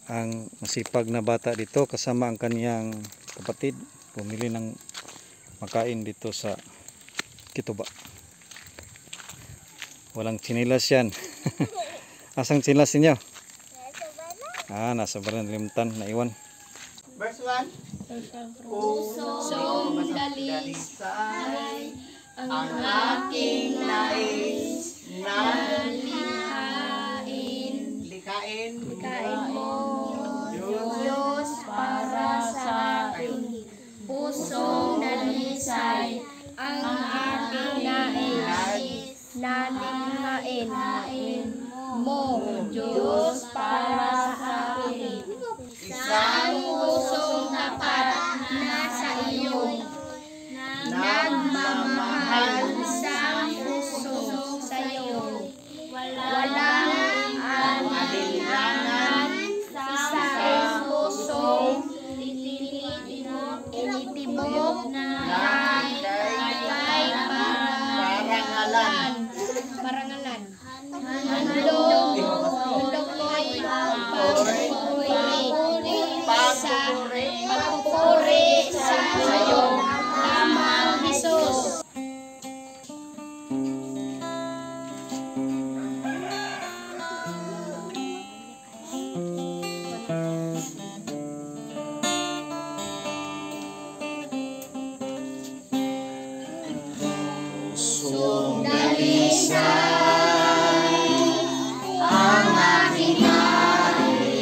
ang masipag na bata dito kasama ang kaniyang kapatid. Bumili ng makain dito sa Kituba. Walang tsinelas yan. Asang tsinelas ninyo? Nasa baran, limtan, naiwan. Verse 1. Pusong dalisay ang aking nais na likhain mo, Diyos para sa akin. Pusong dalisay ang aking nais na likhain mo, Diyos para sa akin. Isang pusong tapat na sa iyo, nagmamahal isang puso sa iyo. Walang alinlangan sa isang pusong tinitibok na kay parangalan. Handog mo'y papuri sa iyo, lamang Jesus. Pusong dalisay ang aking nais.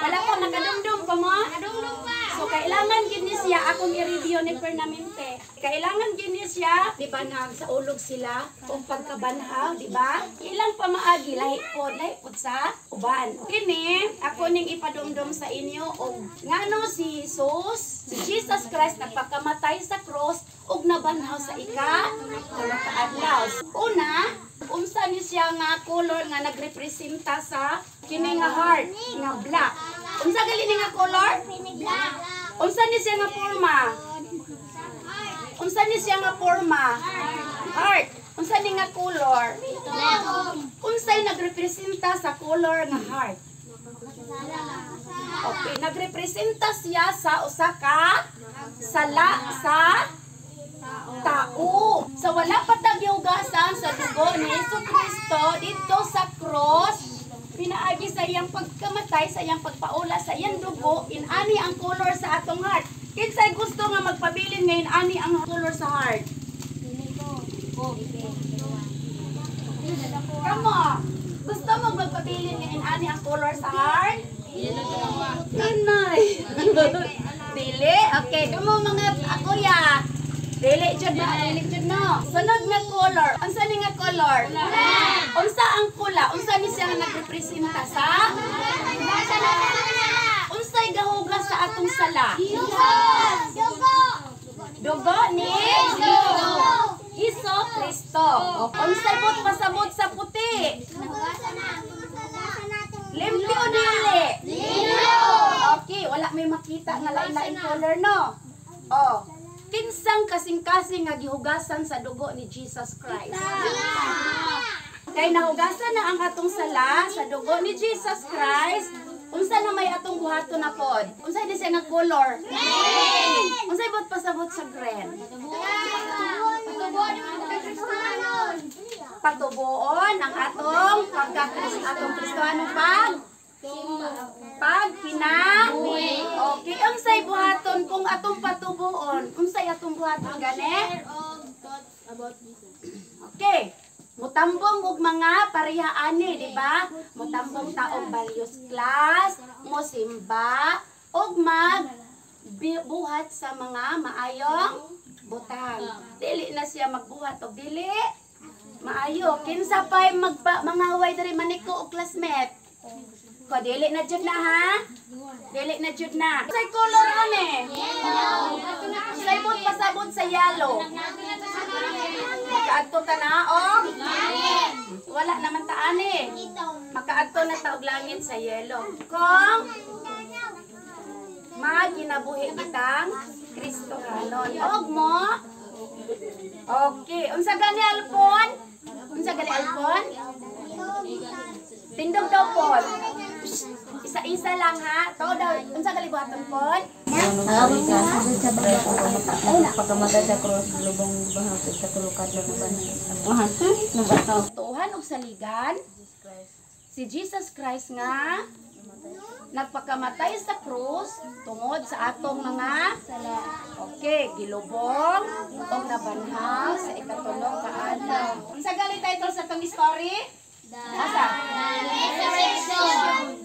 Wala pa, nakadumdum pa mo? So, kailangan gini siya, akong i-review ni Pernamente. Kailangan gini siya, di ba, sa ulog sila, kung pagkabanhaw, di ba? Ilang pamaagi, lahipod sa uban. Kini, ako ning ipadumdum sa inyo, o ngano si Jesus, si Jesus Christ, nagpakamatay sa cross, ug nabanhaw sa kaadlaw. Una, unsa ni siya nga color nga nagrepresenta sa kini nga heart, nga black. Unsa gali ni nga color? Black. Unsa ni siya nga forma? Unsa ni siya nga forma? Heart. Unsa ni nga color? Black. Unsay nagrepresenta sa color nga heart? Okay, nagrepresenta siya sa usa ka sala sa tao. So wala patagyogasan sa dugo ni Jesucristo dito sa cross. Pinaagi sa iyang pagkamatay, sa iyang pagpaula, sa iyang dugo, inani ang color sa atong heart. Kinsay gusto nga magpabilin ngayon ani ang color sa heart? Kamo, gusto mo magpabilin ngayon ani ang color sa heart? Nanay. Dili? Okay, kamo mga kuya. Dili jud ba? Dili jud no. Sunod nga color. Unsa ni nga color? Unsa ang pula? Unsa ni siya nga nagrepresenta sa? Unsay gahugas sa atong sala? Dugo ni Hesus Kristo. Unsay bot pasabot sa puti? Limpyo dili. Okay, wala may makita nga lain-lain color no. Oh. Kinsang kasing-kasing nga gihugasan sa dugo ni Jesus Christ. Kay nahugasan na ang atong sala sa dugo ni Jesus Christ, unsa na may atong buhaton na pod? Unsay di siya nga color? Green. Unsay bot pasabot sa green? Patubuon ang atong atong Kristohano Okay, unsay buhaton kung atong patubuon? Unsay atong buhaton gani? Okay. Mutambong og mga parehaani, di ba? Mutambong ta og values class, mosimba, og buhat sa mga maayong butang. Dili na siya magbuhat og dili maayo. Kinsa pay mangaway diri maniko og classmate? Ko dili na jud na ha? Dili na jud na. Say color ani? Yellow. Say bot pasabot sa yellow. Makaadto ta na og langit. Wala naman ta ani. Makaadto na ta og langit sa yellow. Kung maginabuhi kitang Kristohanon. Og mo? Okay. Unsa gani alpon? Unsa gani alpon? Tindog daw po. Isa-isa lang ha. Tao daw. Unsa kalibuhaton po? Pagkamatay sa cross, lubong bahagod sa tulukad lang na Tuhan og saligan. Si Jesus Christ nga nagpakamatay sa krus tungod sa atong mga okay, gilubong og nabanhaw sa ikatulong ka adlaw. Unsa gali title sa tong story? Asa? Resurrection.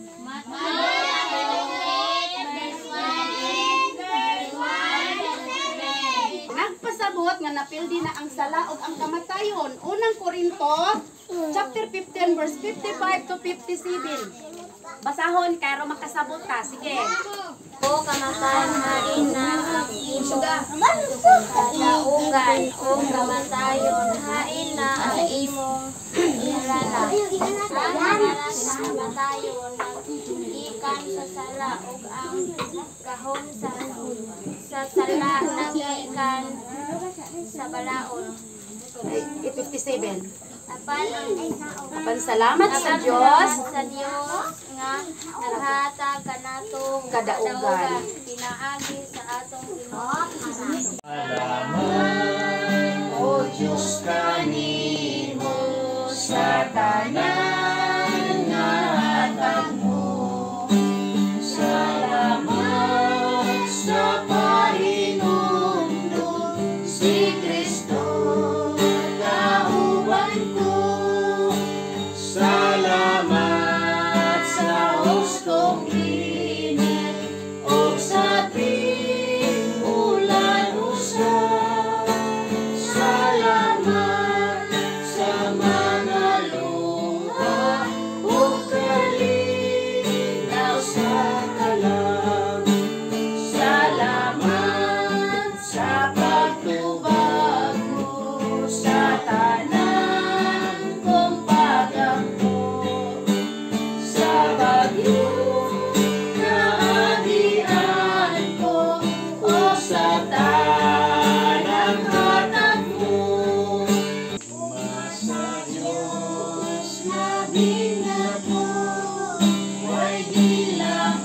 Nagpasabot nga napildi na ang sala ug ang kamatayon. Unang Korinto, chapter 15 verse 55 to 57. Basahon kay ro makasabot ta. Sige. O kamatayon hain na ang imong kaugan. O kamatayon hain na ang imong inalala. Ang kamatayon ikan sa sala ug ang kahon sa sala nagikan sa balaod. 57. Apan Salamat sa Dios nga naghatag kanatong kadaugan. pinaagi sa atong Ginoo. O Diyos kanimo sa tanan nga hatag mo. Salamat sa Panginoon si Kristo kauban ko. Salamat sa husto labi na po, ay di lang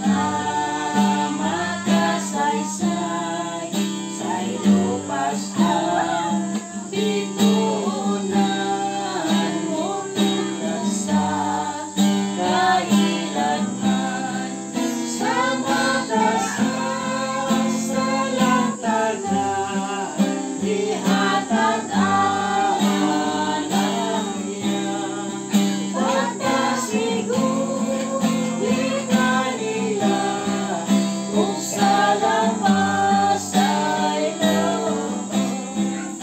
makasaysay, sa ilupas ang bituunan mo sa kailanman, sa makasasalang tanan, ihatag ang alam niya. Pagkasiguri kanila, kung sa labas ay looban,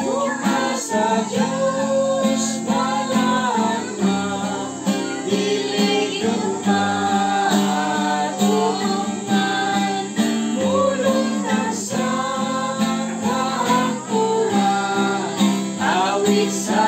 umasa Diyos balaan na, diligong katulungan, tulong ka sa kaangkulan, awit sa